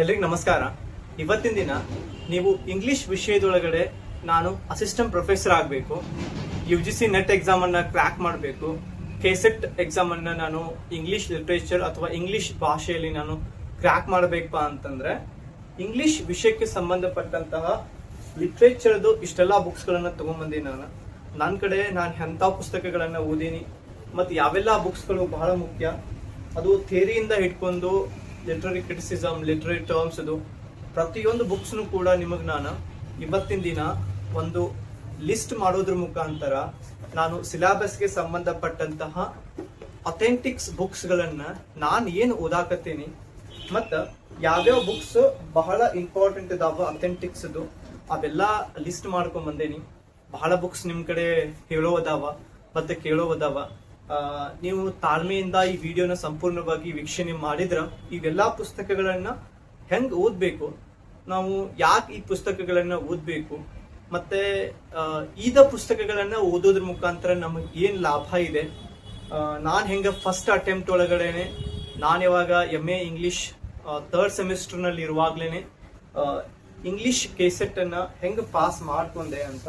ಎಲ್ರಿಗೂ ನಮಸ್ಕಾರ. ಇವತ್ತಿನ ದಿನ ನೀವು ಇಂಗ್ಲಿಷ್ ವಿಷಯದೊಳಗಡೆ ನಾನು ಅಸಿಸ್ಟೆಂಟ್ ಪ್ರೊಫೆಸರ್ ಆಗಬೇಕು, UGC ನೆಟ್ ಎಕ್ಸಾಮ್ ಅನ್ನ ಕ್ರ್ಯಾಕ್ ಮಾಡಬೇಕು, KCET ಎಕ್ಸಾಮ್ ಅನ್ನ ನಾನು ಇಂಗ್ಲಿಷ್ ಲಿಟರೇಚರ್ ಅಥವಾ ಇಂಗ್ಲಿಷ್ ಭಾಷೆಯಲ್ಲಿ ನಾನು ಕ್ರ್ಯಾಕ್ ಮಾಡಬೇಕಪ್ಪ ಅಂತಂದ್ರೆ ಇಂಗ್ಲಿಷ್ ವಿಷಯಕ್ಕೆ ಸಂಬಂಧಪಟ್ಟಂತಹ ಲಿಟ್ರೇಚರ್ದು ಇಷ್ಟೆಲ್ಲ ಬುಕ್ಸ್ ಗಳನ್ನ ತಗೊಂಡ್ಬಂದಿ ನನ್ನ ಕಡೆ ನಾನು ಎಂಥ ಪುಸ್ತಕಗಳನ್ನ ಓದೀನಿ ಮತ್ತು ಯಾವೆಲ್ಲ ಬುಕ್ಸ್ಗಳು ಬಹಳ ಮುಖ್ಯ, ಅದು ಥಿಯರಿಯಿಂದ ಹಿಡ್ಕೊಂಡು ಲಿಟ್ರರಿ ಕ್ರಿಟಿಸಿಸಮ್, ಲಿಟ್ರರಿ ಟರ್ಮ್ಸ್, ಅದು ಪ್ರತಿಯೊಂದು ಬುಕ್ಸ್ನು ಕೂಡ ನಿಮಗೆ ನಾನು ಇವತ್ತಿನ ದಿನ ಒಂದು ಲಿಸ್ಟ್ ಮಾಡೋದ್ರ ಮುಖಾಂತರ ನಾನು ಸಿಲೆಬಸ್ಗೆ ಸಂಬಂಧಪಟ್ಟಂತಹ ಅಥೆಂಟಿಕ್ಸ್ ಬುಕ್ಸ್ಗಳನ್ನ ನಾನು ಏನು ಓದಾಕತ್ತೀನಿ ಮತ್ತು ಯಾವ್ಯಾವ ಬುಕ್ಸ್ ಬಹಳ ಇಂಪಾರ್ಟೆಂಟ್ ಇದಾವ ಅಥೆಂಟಿಕ್ಸ್ ಅವೆಲ್ಲ ಲಿಸ್ಟ್ ಮಾಡ್ಕೊಂಡ್ ಬಂದೇನಿ. ಬಹಳ ಬುಕ್ಸ್ ನಿಮ್ ಕಡೆ ಹೇಳೋವದಾವ ಮತ್ತೆ ಕೇಳೋವದಾವ. ನೀವು ತಾಳ್ಮೆಯಿಂದ ಈ ವಿಡಿಯೋನ ಸಂಪೂರ್ಣವಾಗಿ ವೀಕ್ಷಣೆ ಮಾಡಿದ್ರ ಇವೆಲ್ಲಾ ಪುಸ್ತಕಗಳನ್ನ ಹೆಂಗ್ ಓದ್ಬೇಕು, ನಾವು ಯಾಕೆ ಈ ಪುಸ್ತಕಗಳನ್ನ ಓದ್ಬೇಕು, ಮತ್ತೆ ಈದ ಪುಸ್ತಕಗಳನ್ನ ಓದೋದ್ರ ಮುಖಾಂತರ ನಮಗೆ ಏನ್ ಲಾಭ ಇದೆ, ನಾನ್ ಹೆಂಗ ಫಸ್ಟ್ ಅಟೆಂಪ್ಟ್ ಒಳಗಡೆನೆ ನಾನು ಯಾವಾಗ MA ಇಂಗ್ಲಿಷ್ ಥರ್ಡ್ ಸೆಮಿಸ್ಟರ್ ನಲ್ಲಿ ಇರುವಾಗ್ಲೇನೆ ಇಂಗ್ಲಿಷ್ KCET ಅನ್ನ ಹೆಂಗ್ ಪಾಸ್ ಮಾಡ್ಕೊಂಡೆ ಅಂತ.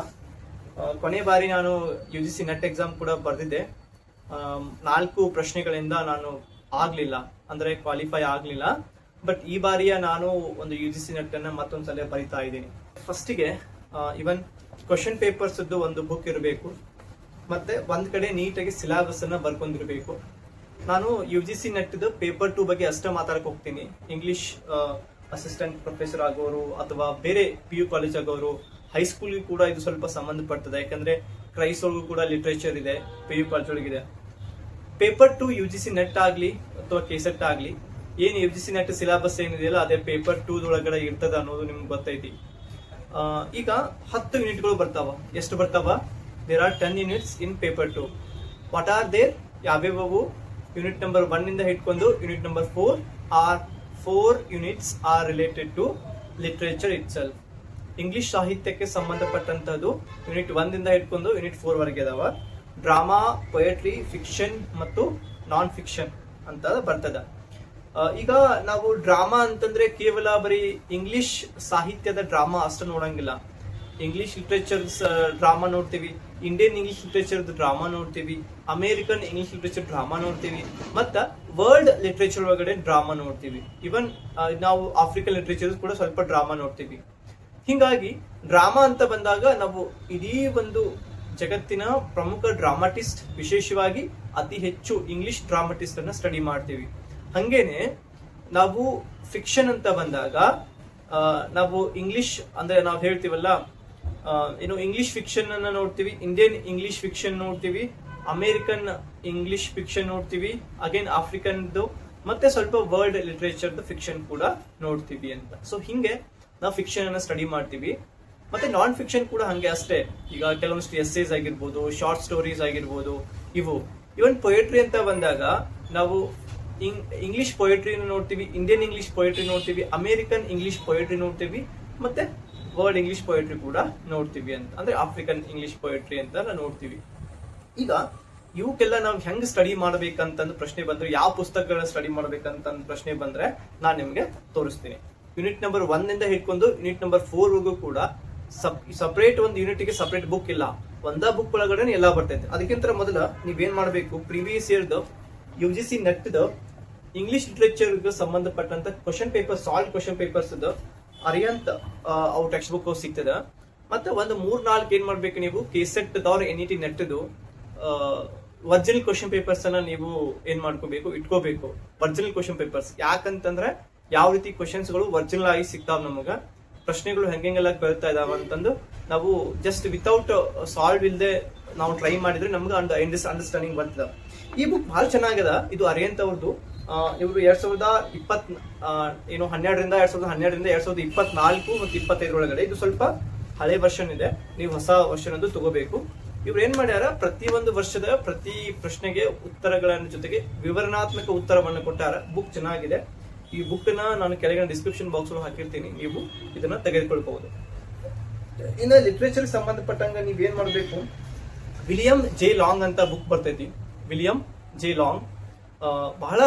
ಕೊನೆ ಬಾರಿ ನಾನು UGC ನೆಟ್ ಎಕ್ಸಾಮ್ ಕೂಡ ಬರ್ದಿದ್ದೆ. 4 ಪ್ರಶ್ನೆಗಳಿಂದ ನಾನು ಆಗ್ಲಿಲ್ಲ, ಅಂದ್ರೆ ಕ್ವಾಲಿಫೈ ಆಗ್ಲಿಲ್ಲ. ಬಟ್ ಈ ಬಾರಿಯ ನಾನು ಒಂದು UGC ನೆಟ್ ಅನ್ನ ಮತ್ತೊಂದ್ಸಲ ಬರಿತಾ ಇದ್ದೀನಿ. ಫಸ್ಟಿಗೆ ಇವನ್ ಕ್ವಶನ್ ಪೇಪರ್ಸ್ ಒಂದು ಬುಕ್ ಇರಬೇಕು, ಮತ್ತೆ ಒಂದ್ ಕಡೆ ನೀಟಾಗಿ ಸಿಲೆಬಸ್ ಅನ್ನ ಬರ್ಕೊಂಡಿರ್ಬೇಕು. ನಾನು UGC ನೆಟ್ ಪೇಪರ್ 2 ಬಗ್ಗೆ ಅಷ್ಟೇ ಮಾತಾಡಕ್ ಹೋಗ್ತೀನಿ. ಇಂಗ್ಲಿಷ್ ಅಸಿಸ್ಟೆಂಟ್ ಪ್ರೊಫೆಸರ್ ಆಗೋರು ಅಥವಾ ಬೇರೆ PU ಕಾಲೇಜ್ ಆಗೋರು, ಹೈಸ್ಕೂಲ್ಗೂ ಕೂಡ ಇದು ಸ್ವಲ್ಪ ಸಂಬಂಧಪಡ್ತದೆ. ಯಾಕಂದ್ರೆ ಕ್ರೈಸ್ ಒಳಗೂ ಕೂಡ ಲಿಟ್ರೇಚರ್ ಇದೆ, PU ಕಾಲೇಜ್ ಒಳಗಿದೆ. ಪೇಪರ್ 2 UGC ನೆಟ್ ಆಗ್ಲಿ ಅಥವಾ KCET ಆಗ್ಲಿ, ಏನ್ UGC ನೆಟ್ ಸಿಲೆಬಸ್ ಏನಿದೆಯಲ್ಲ ಅದೇ ಪೇಪರ್ 2 ಒಳಗಡೆ ಇರ್ತದ ಅನ್ನೋದು ನಿಮ್ಗೆ ಗೊತ್ತೈತಿ. ಈಗ 10 ಯೂನಿಟ್ಗಳು ಬರ್ತಾವ. ಎಷ್ಟು ಬರ್ತಾವ? There are 10 units in paper 2. What are there? ಯಾವ್ಯಾವು? ಯೂನಿಟ್ ನಂಬರ್ 1 ಇಂದ ಹಿಡ್ಕೊಂಡು unit number 4 or 4 units are related to literature itself. English ಸಾಹಿತ್ಯಕ್ಕೆ ಸಂಬಂಧಪಟ್ಟಂತದ್ದು ಯೂನಿಟ್ 1 ಇಂದ ಹಿಡ್ಕೊಂಡು ಯೂನಿಟ್ 4 ವರೆಗೆ ಅದಾವ. ಡ್ರಾಮಾ, ಪೊಯೆಟ್ರಿ, ಫಿಕ್ಷನ್ ಮತ್ತು ನಾನ್ ಫಿಕ್ಷನ್ ಅಂತ ಬರ್ತದ. ಈಗ ನಾವು ಡ್ರಾಮಾ ಅಂತಂದ್ರೆ ಕೇವಲ ಬರೀ ಇಂಗ್ಲಿಷ್ ಸಾಹಿತ್ಯದ ಡ್ರಾಮಾ ಅಷ್ಟ ನೋಡಂಗಿಲ್ಲ. ಇಂಗ್ಲಿಷ್ ಲಿಟ್ರೇಚರ್ ಡ್ರಾಮಾ ನೋಡ್ತೀವಿ, ಇಂಡಿಯನ್ ಇಂಗ್ಲಿಷ್ ಲಿಟ್ರೇಚರ್ ಡ್ರಾಮಾ ನೋಡ್ತೀವಿ, ಅಮೇರಿಕನ್ ಇಂಗ್ಲಿಷ್ ಲಿಟ್ರೇಚರ್ ಡ್ರಾಮಾ ನೋಡ್ತೀವಿ, ಮತ್ತ ವರ್ಲ್ಡ್ ಲಿಟ್ರೇಚರ್ ಒಳಗಡೆ ಡ್ರಾಮಾ ನೋಡ್ತೀವಿ. ಇವನ್ ನಾವು ಆಫ್ರಿಕನ್ ಲಿಟ್ರೇಚರ್ ಕೂಡ ಸ್ವಲ್ಪ ಡ್ರಾಮಾ ನೋಡ್ತೀವಿ. ಹಿಂಗಾಗಿ ಡ್ರಾಮಾ ಅಂತ ಬಂದಾಗ ನಾವು ಇಡೀ ಒಂದು ಜಗತ್ತಿನ ಪ್ರಮುಖ ಡ್ರಾಮಾಟಿಸ್ಟ್, ವಿಶೇಷವಾಗಿ ಅತಿ ಹೆಚ್ಚು ಇಂಗ್ಲಿಷ್ ಡ್ರಾಮಾಟಿಸ್ಟ್ ಅನ್ನ ಸ್ಟಡಿ ಮಾಡ್ತೀವಿ. ಹಂಗೇನೆ ನಾವು ಫಿಕ್ಷನ್ ಅಂತ ಬಂದಾಗ ನಾವು ಇಂಗ್ಲಿಷ್ ಅಂದ್ರೆ ನಾವು ಹೇಳ್ತೀವಲ್ಲ, ಏನು ಇಂಗ್ಲಿಷ್ ಫಿಕ್ಷನ್ ಅನ್ನ ನೋಡ್ತೀವಿ, ಇಂಡಿಯನ್ ಇಂಗ್ಲಿಷ್ ಫಿಕ್ಷನ್ ನೋಡ್ತೀವಿ, ಅಮೇರಿಕನ್ ಇಂಗ್ಲಿಷ್ ಫಿಕ್ಷನ್ ನೋಡ್ತೀವಿ, ಅಗೇನ್ ಆಫ್ರಿಕನ್ದು, ಮತ್ತೆ ಸ್ವಲ್ಪ ವರ್ಲ್ಡ್ ಲಿಟ್ರೇಚರ್ ಫಿಕ್ಷನ್ ಕೂಡ ನೋಡ್ತೀವಿ ಅಂತ. ಸೊ ಹಿಂಗೆ ನಾವು ಫಿಕ್ಷನ್ ಅನ್ನ ಸ್ಟಡಿ ಮಾಡ್ತೀವಿ. ಮತ್ತೆ ನಾನ್ ಫಿಕ್ಷನ್ ಕೂಡ ಹಂಗೆ ಅಷ್ಟೇ. ಈಗ ಕೆಲವೊಂದಿಷ್ಟು ಎಸ್ಸೇಸ್ ಆಗಿರ್ಬೋದು, ಶಾರ್ಟ್ ಸ್ಟೋರೀಸ್ ಆಗಿರ್ಬೋದು, ಇವನ್ ಪೊಯೆಟ್ರಿ ಅಂತ ಬಂದಾಗ ನಾವು ಇಂಗ್ಲಿಷ್ ಪೊಯೆಟ್ರಿ ನೋಡ್ತೀವಿ, ಇಂಡಿಯನ್ ಇಂಗ್ಲಿಷ್ ಪೊಯೆಟ್ರಿ ನೋಡ್ತೀವಿ, ಅಮೇರಿಕನ್ ಇಂಗ್ಲಿಷ್ ಪೊಯೆಟ್ರಿ ನೋಡ್ತೀವಿ, ಮತ್ತೆ ವರ್ಲ್ಡ್ ಇಂಗ್ಲಿಷ್ ಪೊಯೆಟ್ರಿ ಕೂಡ ನೋಡ್ತೀವಿ ಅಂತ. ಅಂದ್ರೆ ಆಫ್ರಿಕನ್ ಇಂಗ್ಲಿಷ್ ಪೊಯೆಟ್ರಿ ಅಂತ ನೋಡ್ತೀವಿ. ಈಗ ಇವಕ್ಕೆಲ್ಲ ನಾವು ಹೆಂಗ್ ಸ್ಟಡಿ ಮಾಡ್ಬೇಕಂತಂದು ಪ್ರಶ್ನೆ ಬಂದ್ರೆ, ಯಾವ ಪುಸ್ತಕಗಳನ್ನ ಸ್ಟಡಿ ಮಾಡ್ಬೇಕಂತ ಪ್ರಶ್ನೆ ಬಂದ್ರೆ ನಾನು ನಿಮ್ಗೆ ತೋರಿಸ್ತೀನಿ. ಯೂನಿಟ್ ನಂಬರ್ 1 ಇಂದ ಹಿಡ್ಕೊಂಡು ಯೂನಿಟ್ ನಂಬರ್ 4 ವರೆಗೂ ಕೂಡ ಸಪರೇಟ್ ಒಂದು ಯೂನಿಟ್ಗೆ ಸಪರೇಟ್ ಬುಕ್ ಇಲ್ಲ, ಒಂದ ಬುಕ್ ಒಳಗಡೆ ಎಲ್ಲ ಬರ್ತೈತೆ. ಅದಕ್ಕಿಂತ ಮೊದಲ ನೀವೇನ್ ಮಾಡ್ಬೇಕು, ಪ್ರೀವಿಯಸ್ ಇಯರ್ದು UGC ನೆಟ್ ಇಂಗ್ಲಿಷ್ ಲಿಟ್ರೇಚರ್ ಸಂಬಂಧಪಟ್ಟಂತ question paper, solve question papers ಅರಿಯಂತ ಅವು ಟೆಕ್ಸ್ಟ್ ಬುಕ್ ಸಿಗ್ತದ. ಮತ್ತೆ ಒಂದು 3-4 ಏನ್ ಮಾಡ್ಬೇಕು, ನೀವು KCET ದವ್ರ NET net original question papers ಅನ್ನ ನೀವು ಏನ್ ಮಾಡ್ಕೋಬೇಕು, ಇಟ್ಕೋಬೇಕು. ಒರಿಜಿನಲ್ ಕ್ವಶನ್ ಪೇಪರ್ಸ್ ಯಾಕಂತಂದ್ರೆ ಯಾವ ರೀತಿ ಕ್ವಶನ್ಸ್ ಗಳು ಒರಿಜಿನಲ್ ಆಗಿ ಸಿಗ್ತಾವ, ನಮಗ ಪ್ರಶ್ನೆಗಳು ಹೆಂಗೆಲ್ಲ ಕೇಳ್ತಾ ಇದಾವ ಅಂತಂದು ನಾವು ಜಸ್ಟ್ ವಿತೌಟ್ ಸಾಲ್ವ್ ಇಲ್ದೆ ನಾವು ಟ್ರೈ ಮಾಡಿದ್ರೆ ನಮ್ಗೆ ಅಂಡರ್ಸ್ಟ್ಯಾಂಡಿಂಗ್ ಬರ್ತದ. ಈ ಬುಕ್ ಬಹಳ ಚೆನ್ನಾಗಿದೆ. ಇದು ಅರಿಯಂತ್ ಅವ್ರದ್ದು. ಇವರು 2020 ಏನು 12ರಿಂದ 2024 ಮತ್ತು 25 ಒಳಗಡೆ. ಇದು ಸ್ವಲ್ಪ ಹಳೆ ವರ್ಷನ್ ಇದೆ, ನೀವು ಹೊಸ ವರ್ಷನ್ ಅದು ತಗೋಬೇಕು. ಇವ್ರು ಏನ್ ಮಾಡ್ಯಾರ, ಪ್ರತಿಯೊಂದು ವರ್ಷದ ಪ್ರತಿ ಪ್ರಶ್ನೆಗೆ ಉತ್ತರಗಳ ಜೊತೆಗೆ ವಿವರಣಾತ್ಮಕ ಉತ್ತರವನ್ನು ಕೊಟ್ಟಾರ. ಬುಕ್ ಚೆನ್ನಾಗಿದೆ. ಈ ಬುಕ್ ನಾನು ಕೆಳಗಿನ ಡಿಸ್ಕ್ರಿಪ್ಷನ್ ಬಾಕ್ಸ್ ಹಾಕಿರ್ತೀನಿ, ನೀವು ಇದನ್ನ ತೆಗೆದುಕೊಳ್ಬಹುದು. ಇನ್ನು ಲಿಟ್ರೇಚರ್ ಸಂಬಂಧಪಟ್ಟಂಗ ನೀವ್ ಏನ್ ಮಾಡ್ಬೇಕು, ವಿಲಿಯಂ ಜೆ ಲಾಂಗ್ ಅಂತ ಬುಕ್ ಬರ್ತೈತಿ. ವಿಲಿಯಂ ಜೆ ಲಾಂಗ್ ಬಹಳ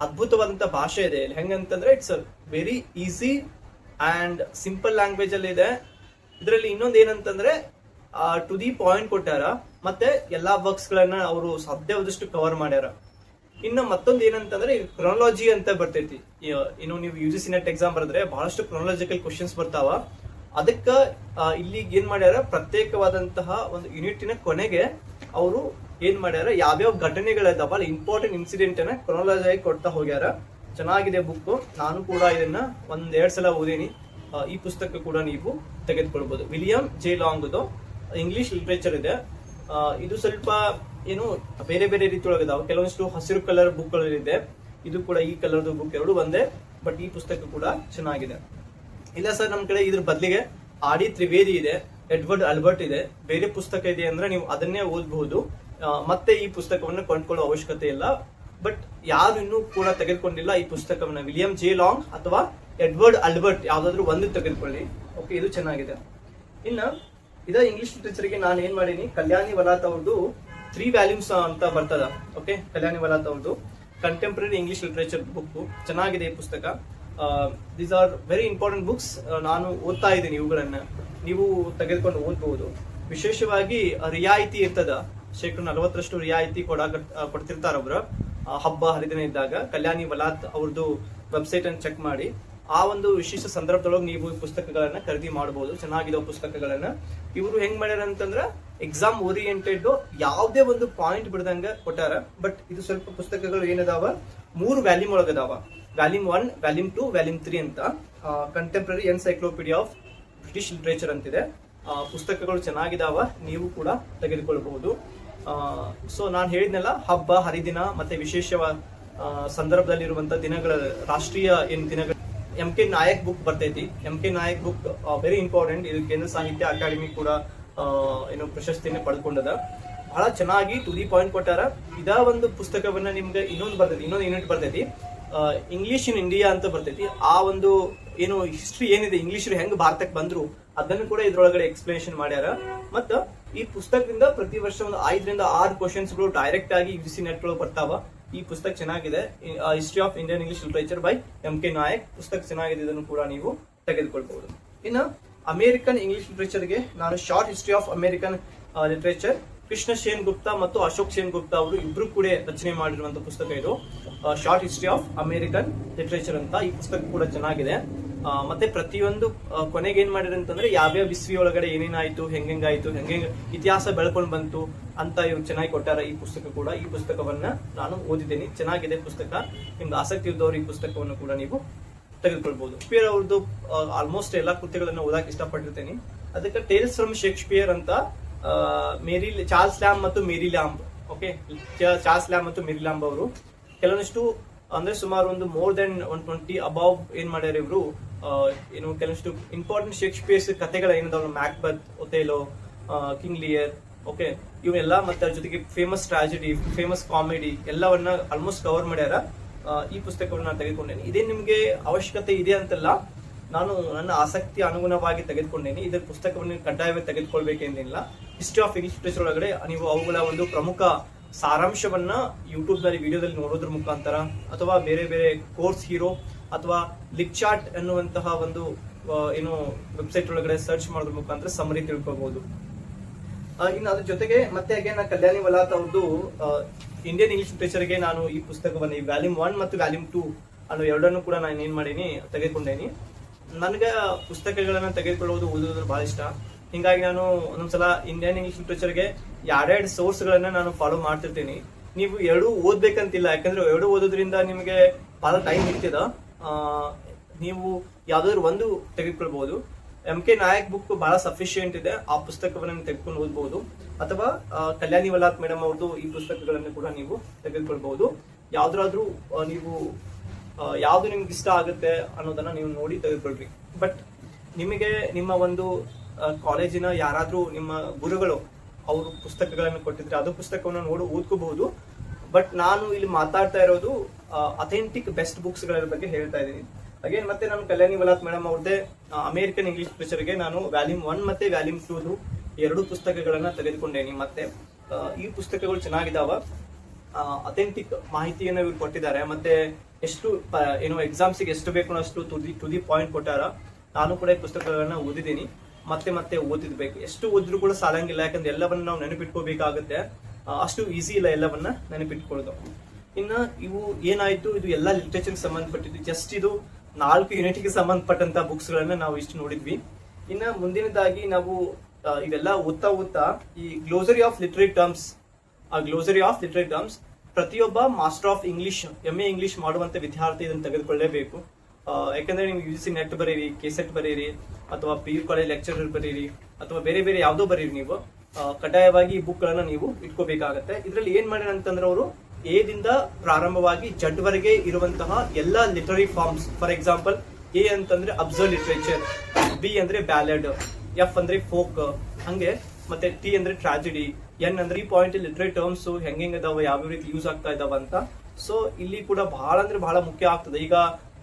ಅದ್ಭುತವಾದಂತ ಭಾಷೆ ಇದೆ. ಹೆಂಗಂತಂದ್ರೆ it's very easy and simple language ಅಲ್ಲಿ ಇದೆ. ಇದರಲ್ಲಿ ಇನ್ನೊಂದು ಏನಂತಂದ್ರೆ ಟು ದಿ ಪಾಯಿಂಟ್ ಕೊಟ್ಟಾರ, ಮತ್ತೆ ಎಲ್ಲಾ ವರ್ಕ್ಸ್ ಗಳನ್ನ ಅವರು ಸಾಧ್ಯವಾದಷ್ಟು ಕವರ್ ಮಾಡ್ಯಾರ. ಇನ್ನು ಮತ್ತೊಂದು ಏನಂತಂದ್ರೆ ಕ್ರೊನಾಲಜಿ ಅಂತ ಬರ್ತೈತಿ. ಇನ್ನು ನೀವು UGC ನೆಟ್ ಎಕ್ಸಾಮ್ ಬರೆದ್ರೆ ಬಹಳಷ್ಟು ಕ್ರೊನಾಲಜಿಕಲ್ ಕ್ವಶನ್ಸ್ ಬರ್ತಾವ. ಅದಕ್ಕ ಇಲ್ಲಿ ಏನ್ ಮಾಡ್ಯಾರ, ಪ್ರತ್ಯೇಕವಾದಂತಹ ಒಂದು ಯೂನಿಟಿನ ಕೊನೆಗೆ ಅವರು ಏನ್ ಮಾಡ್ಯಾರ, ಯಾವ್ಯಾವ ಘಟನೆಗಳಿದಾವ ಇಂಪಾರ್ಟೆಂಟ್ ಇನ್ಸಿಡೆಂಟ್ ಅನ್ನ ಕ್ರೊನಾಲಜಿ ಆಗಿ ಕೊಡ್ತಾ ಹೋಗ್ಯಾರ. ಚೆನ್ನಾಗಿದೆ ಬುಕ್. ನಾನು ಕೂಡ ಇದನ್ನ 1-2 ಸಲ ಓದಿನಿ. ಈ ಪುಸ್ತಕ ಕೂಡ ನೀವು ತೆಗೆದುಕೊಳ್ಬಹುದು. William J Long English literature ಇದೆ. ಇದು ಸ್ವಲ್ಪ ಏನು ಬೇರೆ ಬೇರೆ ರೀತಿ ಒಳಗಿದಾವ. ಕೆಲವೊಂದಿಷ್ಟು ಹಸಿರು ಕಲರ್ ಬುಕ್ ಗಳಿದೆ. ಇದು ಕೂಡ ಈ ಕಲರ್ದು ಬುಕ್ ಎರಡು ಒಂದೇ, ಬಟ್ ಈ ಪುಸ್ತಕ ಕೂಡ ಚೆನ್ನಾಗಿದೆ. ಇಲ್ಲ ಸರ್ ನಮ್ ಕಡೆ ಇದ್ರ ಬದಲಿಗೆ ಆಡಿ ತ್ರಿವೇದಿ ಇದೆ, ಎಡ್ವರ್ಡ್ ಆಲ್ಬರ್ಟ್ ಇದೆ, ಬೇರೆ ಪುಸ್ತಕ ಇದೆ ಅಂದ್ರೆ ನೀವು ಅದನ್ನೇ ಓದಬಹುದು. ಮತ್ತೆ ಈ ಪುಸ್ತಕವನ್ನು ಕೊಂಡ್ಕೊಳ್ಳೋ ಅವಶ್ಯಕತೆ ಇಲ್ಲ. ಬಟ್ ಯಾರು ಇನ್ನೂ ಕೂಡ ತೆಗೆದುಕೊಂಡಿಲ್ಲ ಈ ಪುಸ್ತಕವನ್ನ, ವಿಲಿಯಂ ಜೆ ಲಾಂಗ್ ಅಥವಾ ಎಡ್ವರ್ಡ್ ಆಲ್ಬರ್ಟ್ ಯಾವ್ದಾದ್ರು ಒಂದು ತೆಗೆದುಕೊಳ್ಳಿ. ಓಕೆ, ಇದು ಚೆನ್ನಾಗಿದೆ. ಇನ್ನ ಇದ ಇಂಗ್ಲಿಷ್ ಲಿಟರೇಚರ್ಗೆ ನಾನು ಏನ್ ಮಾಡೀನಿ, ಕಲ್ಯಾಣಿ ವಲಾತ್ ಅವ್ರದ್ದು 3 ವ್ಯಾಲ್ಯೂಮ್ಸ್ ಅಂತ ಬರ್ತದ. ಓಕೆ, ಕಲ್ಯಾಣಿ ವಲಾತ್ ಅವ್ರದ್ದು ಕಂಟೆಂಪ್ರರಿ ಇಂಗ್ಲಿಷ್ ಲಿಟರೇಚರ್ ಬುಕ್ ಚೆನ್ನಾಗಿದೆ ಈ ಪುಸ್ತಕ. These are very important books. ನಾನು ಓದ್ತಾ ಇದ್ದೀನಿ, ಇವುಗಳನ್ನ ನೀವು ತೆಗೆದುಕೊಂಡು ಓದ್ಬಹುದು. ವಿಶೇಷವಾಗಿ ರಿಯಾಯಿತಿ ಇರ್ತದ, 40% ರಿಯಾಯಿತಿ ಕೊಡ್ತಿರ್ತಾರ ಅವ್ರ ಹಬ್ಬ ಹರಿದಿನ ಇದ್ದಾಗ. ಕಲ್ಯಾಣಿ ವಲಾತ್ ಅವ್ರದ್ದು ವೆಬ್ಸೈಟ್ ಅನ್ನು ಚೆಕ್ ಮಾಡಿ. ಆ ಒಂದು ವಿಶೇಷ ಸಂದರ್ಭದೊಳಗೆ ನೀವು ಈ ಪುಸ್ತಕಗಳನ್ನ ಖರೀದಿ ಮಾಡಬಹುದು. ಚೆನ್ನಾಗಿರೋ ಪುಸ್ತಕಗಳನ್ನ ಇವರು ಹೆಂಗ್ ಮಾಡ್ಯಾರ ಅಂತಂದ್ರ ಎಕ್ಸಾಮ್ ಓರಿಯೆಂಟೆಡ್, ಯಾವುದೇ ಒಂದು ಪಾಯಿಂಟ್ ಬಿಡದಂಗ ಕೊಟ್ಟಾರ. ಬಟ್ ಇದು ಸ್ವಲ್ಪ ಪುಸ್ತಕಗಳು ಏನದಾವ, 3 ವ್ಯಾಲ್ಯೂಮ್ ಒಳಗದಾವ. ವ್ಯಾಲ್ಯೂಮ್ 1, ವ್ಯಾಲ್ಯೂಮ್ 2, ವ್ಯಾಲ್ಯೂಮ್ 3 ಅಂತ. Contemporary encyclopaedia of British literature ಅಂತಿದೆ. ಪುಸ್ತಕಗಳು ಚೆನ್ನಾಗಿದಾವ, ನೀವು ಕೂಡ ತೆಗೆದುಕೊಳ್ಬಹುದು. ಸೊ ನಾನು ಹೇಳಿದ್ನಲ್ಲ, ಹಬ್ಬ ಹರಿದಿನ ಮತ್ತೆ ವಿಶೇಷವಾದ ಸಂದರ್ಭದಲ್ಲಿರುವಂತಹ ದಿನಗಳ ರಾಷ್ಟ್ರೀಯ ಏನ್ ದಿನಗಳು, MK ನಾಯಕ್ ಬುಕ್ ಬರ್ತೈತಿ. MK Nayak book very important. ಇದು ಕೇಂದ್ರ ಸಾಹಿತ್ಯ ಅಕಾಡೆಮಿ ಕೂಡ ಏನು ಪ್ರಶಸ್ತಿಯನ್ನು ಪಡೆದುಕೊಂಡದ. ಬಹಳ ಚೆನ್ನಾಗಿ ಟು ದಿ ಪಾಯಿಂಟ್ ಕೊಟ್ಟಾರ. ಇದ ಒಂದು ಪುಸ್ತಕವನ್ನ ನಿಮ್ಗೆ ಇನ್ನೊಂದು ಯೂನಿಟ್ ಬರ್ತೈತಿ, ಇಂಗ್ಲಿಷ್ ಇನ್ ಇಂಡಿಯಾ ಅಂತ ಬರ್ತೈತಿ. ಆ ಒಂದು ಏನು ಹಿಸ್ಟ್ರಿ ಏನಿದೆ, ಇಂಗ್ಲಿಷರು ಹೆಂಗ್ ಭಾರತಕ್ಕೆ ಬಂದ್ರು ಅದನ್ನು ಕೂಡ ಇದ್ರೊಳಗಡೆ ಎಕ್ಸ್ಪ್ಲನೇಷನ್ ಮಾಡ್ಯಾರ. ಮತ್ತ ಈ ಪುಸ್ತಕದಿಂದ ಪ್ರತಿ ವರ್ಷ ಒಂದು 5ರಿಂದ 6 ಕ್ವಶನ್ಸ್ಗಳು ಡೈರೆಕ್ಟ್ ಆಗಿ UGC ನೆಟ್ ಒಳಗೆ ಬರ್ತಾವ. ಈ ಪುಸ್ತಕ ಚೆನ್ನಾಗಿದೆ, history of Indian English literature by MK Nayak. ಪುಸ್ತಕ ಚೆನ್ನಾಗಿದೆ, ಇದನ್ನು ಕೂಡ ನೀವು ತೆಗೆದುಕೊಳ್ಬಹುದು. ಇನ್ನು ಅಮೆರಿಕನ್ ಇಂಗ್ಲಿಷ್ ಲಿಟರೇಚರ್ಗೆ ನಾನು short history of American literature, Krishna Sen Gupta ಮತ್ತು ಅಶೋಕ್ ಸೇನ್ ಗುಪ್ತಾ ಅವರು ಇಬ್ರು ಕೂಡ ರಚನೆ ಮಾಡಿರುವಂತಹ ಪುಸ್ತಕ ಇದು, short history of American literature ಅಂತ. ಈ ಪುಸ್ತಕ ಕೂಡ ಚೆನ್ನಾಗಿದೆ. ಮತ್ತೆ ಪ್ರತಿಯೊಂದು ಕೊನೆಗೆ ಏನ್ ಮಾಡಿದ್ರೆ ಅಂತಂದ್ರೆ ಯಾವ್ಯಾವ ಇಸ್ವಿ ಒಳಗಡೆ ಏನೇನಾಯ್ತು, ಹೆಂಗಾಯ್ತು, ಹೆಂಗೆ ಇತಿಹಾಸ ಬೆಳ್ಕೊಂಡ್ ಬಂತು ಅಂತ ಇವ್ರು ಚೆನ್ನಾಗಿ ಕೊಟ್ಟಾರ. ಈ ಪುಸ್ತಕ ಕೂಡ, ಈ ಪುಸ್ತಕವನ್ನ ನಾನು ಓದಿದ್ದೀನಿ, ಚೆನ್ನಾಗಿದೆ ಪುಸ್ತಕ. ನಿಮ್ಗೆ ಆಸಕ್ತಿ ಇದ್ದವ್ರು ಈ ಪುಸ್ತಕವನ್ನು ಕೂಡ ನೀವು ತೆಗೆದುಕೊಳ್ಬಹುದು. ಶೇಕ್ಸ್ಪಿಯರ್ ಅವ್ರದ್ದು ಆಲ್ಮೋಸ್ಟ್ ಎಲ್ಲಾ ಕೃತಿಗಳನ್ನ ಓದಕ್ಕೆ ಇಷ್ಟಪಟ್ಟಿರ್ತೇನೆ. ಅದಕ್ಕೆ ಟೇಲ್ಸ್ ಫ್ರಮ್ ಶೇಕ್ಸ್ಪಿಯರ್ ಅಂತ ಚಾರ್ಲ್ಸ್ ಲ್ಯಾಂಬ್ ಮತ್ತು ಮೇರಿ ಲ್ಯಾಂಬ್. ಓಕೆ, ಚಾರ್ಲ್ಸ್ ಲ್ಯಾಂಬ್ ಮತ್ತು ಮೇರಿ ಲ್ಯಾಂಬ್ ಅವರು ಕೆಲವೊಂದಿಷ್ಟು ಅಂದ್ರೆ ಸುಮಾರು ಒಂದು ಮೋರ್ ದೆನ್ 120 ಅಬೌವ್ ಏನ್ ಮಾಡ್ಯಾರ ಇವರು, ಏನು ಕೆಲವೊಂದಿಷ್ಟು ಇಂಪಾರ್ಟೆಂಟ್ ಶೇಕ್ಸ್ಪಿಯರ್ಸ್ ಕಥೆಗಳ ಏನಿದಾವ, Macbeth, Othello, King Lear, okay, ಇವನ್ನೆಲ್ಲ ಮತ್ತೆ ಅದ್ರ ಜೊತೆಗೆ ಫೇಮಸ್ ಟ್ರಾಜಿಡಿ, ಫೇಮಸ್ ಕಾಮಿಡಿ ಎಲ್ಲವನ್ನ ಆಲ್ಮೋಸ್ಟ್ ಕವರ್ ಮಾಡ್ಯಾರ. ಈ ಪುಸ್ತಕವನ್ನು ನಾನು ತೆಗೆದುಕೊಂಡೇನೆ. ಇದೇ ನಿಮ್ಗೆ ಅವಶ್ಯಕತೆ ಇದೆ ಅಂತಲ್ಲ, ನಾನು ನನ್ನ ಆಸಕ್ತಿ ಅನುಗುಣವಾಗಿ ತೆಗೆದುಕೊಂಡೇನೆ. ಇದರ ಪುಸ್ತಕವನ್ನು ಕಡ್ಡಾಯವಾಗಿ ತೆಗೆದುಕೊಳ್ಬೇಕೇನಿಲ್ಲ. ಹಿಸ್ಟ್ರಿ ಆಫ್ ಇಂಗ್ಲಿಷ್ ಲಿಟರೇಚರ್ ಒಳಗಡೆ ನೀವು ಅವುಗಳ ಒಂದು ಪ್ರಮುಖ ಸಾರಾಂಶವನ್ನ ಯೂಟ್ಯೂಬ್ ನಲ್ಲಿ ವಿಡಿಯೋದಲ್ಲಿ ನೋಡೋದ್ರ ಮುಖಾಂತರ, ಅಥವಾ ಬೇರೆ ಬೇರೆ ಕೋರ್ಸ್ ಹೀರೋ ಅಥವಾ ಲಿಕ್ಚಾರ್ಟ್ ಅನ್ನುವಂತಹ ಒಂದು ಏನು ವೆಬ್ಸೈಟ್ ಒಳಗಡೆ ಸರ್ಚ್ ಮಾಡೋದ್ರ ಮುಖಾಂತರ ಸಮರಿ ತಿಳ್ಕೋಬಹುದು. ಇನ್ನು ಅದ್ರ ಜೊತೆಗೆ ಮತ್ತೆ ನಾನು ಕಲ್ಯಾಣಿ ವಲಾತ್ ಅವ್ರದ್ದು ಇಂಡಿಯನ್ ಇಂಗ್ಲಿಷ್ ಲಿಟರೇಚರ್ಗೆ ನಾನು ಈ ಪುಸ್ತಕವನ್ನು ವ್ಯಾಲ್ಯೂಮ್ 1 ಮತ್ತು ವ್ಯಾಲ್ಯೂಮ್ 2 ಅನ್ನೋ ಎರಡನ್ನು ಕೂಡ ನಾನು ಏನ್ ಮಾಡೀನಿ, ತೆಗೆದುಕೊಂಡೇನಿ. ನನ್ಗೆ ಪುಸ್ತಕಗಳನ್ನ ತೆಗೆದುಕೊಳ್ಳುವುದು, ಓದುವುದು ಬಹಳ ಇಷ್ಟ. ಹಿಂಗಾಗಿ ನಾನು ಒಂದೊಂದ್ಸಲ ಇಂಡಿಯನ್ ಇಂಗ್ಲಿಷ್ ಲಿಟರೇಚರ್ಗೆ 2 ಸೋರ್ಸ್ ಗಳನ್ನ ನಾನು ಫಾಲೋ ಮಾಡ್ತಿರ್ತೀನಿ. ನೀವು 2 ಓದ್ಬೇಕಂತಿಲ್ಲ, ಯಾಕಂದ್ರೆ 2 ಓದೋದ್ರಿಂದ ನಿಮಗೆ ಬಹಳ ಟೈಮ್ ಇರ್ತದ. ನೀವು ಯಾವ್ದಾದ್ರು ಒಂದು ತೆಗೆದುಕೊಳ್ಬಹುದು. MK ನಾಯಕ್ ಬುಕ್ ಬಹಳ ಸಫಿಶಿಯಂಟ್ ಇದೆ, ಆ ಪುಸ್ತಕವನ್ನು ತೆಗೆದುಕೊಂಡು ಓದಬಹುದು. ಅಥವಾ ಕಲ್ಯಾಣಿ ವಲಾತ್ ಮೇಡಮ್ ಅವ್ರದ್ದು ಈ ಪುಸ್ತಕಗಳನ್ನು ಕೂಡ ನೀವು ತೆಗೆದುಕೊಳ್ಬಹುದು. ಯಾವ್ದಾದ್ರು ನೀವು ಯಾವ್ದು ನಿಮ್ಗೆ ಇಷ್ಟ ಆಗುತ್ತೆ ಅನ್ನೋದನ್ನ ನೀವು ನೋಡಿ ತೆಗೆದುಕೊಳ್ರಿ. ಬಟ್ ನಿಮಗೆ ನಿಮ್ಮ ಒಂದು ಕಾಲೇಜಿನ ಯಾರಾದ್ರೂ ನಿಮ್ಮ ಗುರುಗಳು ಅವರು ಪುಸ್ತಕಗಳನ್ನು ಕೊಟ್ಟಿದ್ರೆ ಅದು ಪುಸ್ತಕವನ್ನು ನೋಡಿ ಓದ್ಕೋಬಹುದು. ಬಟ್ ನಾನು ಇಲ್ಲಿ ಮಾತಾಡ್ತಾ ಇರೋದು ಅಥೆಂಟಿಕ್ ಬೆಸ್ಟ್ ಬುಕ್ಸ್ ಗಳ ಬಗ್ಗೆ ಹೇಳ್ತಾ ಇದ್ದೀನಿ. ಅಗೇನ್ ಮತ್ತೆ ನಾನು ಕಲ್ಯಾಣಿ ವಲಾತ್ ಮೇಡಮ್ ಅವ್ರದ್ದೇ ಅಮೆರಿಕನ್ ಇಂಗ್ಲಿಷ್ ಲಿಟರೇಚರ್ಗೆ ನಾನು ವ್ಯಾಲ್ಯೂಮ್ 1 ಮತ್ತೆ ವ್ಯಾಲ್ಯೂಮ್ 2 2 ಪುಸ್ತಕಗಳನ್ನ ತೆಗೆದುಕೊಂಡೇನಿ. ಮತ್ತೆ ಈ ಪುಸ್ತಕಗಳು ಚೆನ್ನಾಗಿದಾವ. ಅಥೆಂಟಿಕ್ ಮಾಹಿತಿಯನ್ನು ಇವ್ರು ಕೊಟ್ಟಿದ್ದಾರೆ. ಮತ್ತೆ ಎಷ್ಟು ಏನು ಎಕ್ಸಾಮ್ಸ್ಗೆ ಎಷ್ಟು ಬೇಕು ಅಷ್ಟು ಟು ದಿ ಪಾಯಿಂಟ್ ಕೊಟ್ಟಾರ. ನಾನು ಕೂಡ ಈ ಪುಸ್ತಕಗಳನ್ನ ಓದಿದ್ದೀನಿ, ಮತ್ತೆ ಮತ್ತೆ ಓದಿದ್ಬೇಕು. ಎಷ್ಟು ಓದಿದ್ರು ಕೂಡ ಸಾಲಂಗಿಲ್ಲ, ಯಾಕಂದ್ರೆ ಎಲ್ಲವನ್ನ ನಾವು ನೆನಪಿಟ್ಕೋಬೇಕಾಗುತ್ತೆ. ಅಷ್ಟು ಈಸಿ ಇಲ್ಲ ಎಲ್ಲವನ್ನ ನೆನಪಿಟ್ಕೊಳ್ಳೋದು. ಇನ್ನ ಇವು ಏನಾಯ್ತು, ಇದು ಎಲ್ಲ ಲಿಟ್ರೇಚರ್ಗೆ ಸಂಬಂಧಪಟ್ಟಿದ್ದು. ಜಸ್ಟ್ ಇದು 4 ಯೂನಿಟ್ಗೆ ಸಂಬಂಧಪಟ್ಟಂತ ಬುಕ್ಸ್ ಗಳನ್ನ ನಾವು ಇಷ್ಟು ನೋಡಿದ್ವಿ. ಇನ್ನ ಮುಂದಿನದಾಗಿ ನಾವು ಇವೆಲ್ಲ ಓದ್ತಾ ಈ ಗ್ಲೋಸರಿ ಆಫ್ ಲಿಟರರಿ ಟರ್ಮ್ಸ್, ಆ ಗ್ಲೋಸರಿ ಆಫ್ ಲಿಟರರಿ ಟರ್ಮ್ಸ್ ಪ್ರತಿಯೊಬ್ಬ master of English, MA English ಮಾಡುವಂತ ವಿದ್ಯಾರ್ಥಿ ಇದನ್ನು ತೆಗೆದುಕೊಳ್ಳಲೇಬೇಕು. ಯಾಕಂದ್ರೆ ನೀವು UGC ನೆಟ್ ಬರೀರಿ, ಕೆಸೆಟ್ ಬರೀರಿ, ಅಥವಾ PU ಕಾಲೇಜ್ ಲೆಕ್ಚರರ್ ಬರೀರಿ, ಅಥವಾ ಬೇರೆ ಬೇರೆ ಯಾವ್ದೋ ಬರೀರಿ, ನೀವು ಕಡ್ಡಾಯವಾಗಿ ಈ ಬುಕ್ ಗಳನ್ನ ನೀವು ಇಟ್ಕೋಬೇಕಾಗತ್ತೆ. ಇದ್ರಲ್ಲಿ ಏನ್ ಮಾಡ್ಯಾರ ಅಂತಂದ್ರೆ ಅವರು ಎ ದಿಂದ ಪ್ರಾರಂಭವಾಗಿ ಜಡ್ ವರೆಗೆ ಇರುವಂತಹ ಎಲ್ಲಾ literary forms. For example, A ಅಂತಂದ್ರೆ ಅಬ್ಸರ್ವ್ ಲಿಟರೇಚರ್, ಬಿ ಅಂದ್ರೆ ಬ್ಯಾಲೆಡ್, ಎಫ್ ಅಂದ್ರೆ ಫೋಕ್, ಹಂಗೆ ಮತ್ತೆ ಟಿ ಅಂದ್ರೆ ಟ್ರಾಜಿಡಿ, ಎನ್ ಅಂದ್ರೆ ಈ ಪಾಯಿಂಟ್ ಲಿಟರರಿ ಟರ್ಮ್ಸ್ ಹೆಂಗ್ ಅದಾವ, ಯಾವ ರೀತಿ ಯೂಸ್ ಆಗ್ತಾ ಇದಾವ ಅಂತ. ಸೊ ಇಲ್ಲಿ ಕೂಡ ಬಹಳ ಅಂದ್ರೆ ಬಹಳ ಮುಖ್ಯ ಆಗ್ತದೆ. ಈಗ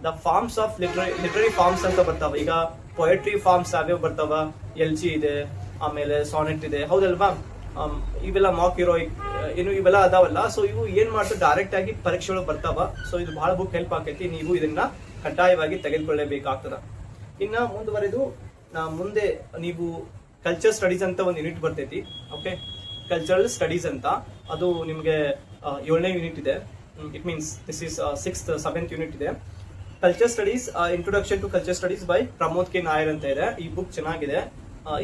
the forms of literary forms ಅಂತ ಬರ್ತಾವ. ಈಗ ಪೊಯಟ್ರಿ ಫಾರ್ಮ್ಸ್ ಯಾವ್ಯಾವ ಬರ್ತಾವ, LG ಇದೆ, ಆಮೇಲೆ ಸಾನೆಟ್ ಇದೆ, ಹೌದಲ್ವಾ? ಇವೆಲ್ಲ ಮಾಕ್ ಹೀರೋಯಿಕ್ ಏನು ಇವೆಲ್ಲ ಅದಾವಲ್ಲ. ಸೊ ಇವು ಏನ್ ಮಾಡ್ತಾರೆ, ಡೈರೆಕ್ಟ್ ಆಗಿ ಪರೀಕ್ಷೆಗಳು ಬರ್ತಾವ. ಸೊ ಇದು ಬಹಳ ಬುಕ್ ಹೆಲ್ಪ್ ಆಕೈತಿ, ನೀವು ಇದನ್ನ ಕಡ್ಡಾಯವಾಗಿ ತೆಗೆದುಕೊಳ್ಳಬೇಕಾಗ್ತದ. ಇನ್ನ ಮುಂದುವರೆದು ಮುಂದೆ ನೀವು ಕಲ್ಚರ್ ಸ್ಟಡೀಸ್ ಅಂತ ಒಂದು ಯೂನಿಟ್ ಬರ್ತೈತಿ. ಓಕೆ, ಕಲ್ಚರಲ್ ಸ್ಟಡೀಸ್ ಅಂತ, ಅದು ನಿಮಗೆ 7ನೇ ಯೂನಿಟ್ ಇದೆ. It means this is 6th 7th unit ಇದೆ. Culture studies, introduction to culture studies by Pramod K Nayar ಅಂತ ಇದೆ. ಈ ಬುಕ್ ಚೆನ್ನಾಗಿದೆ,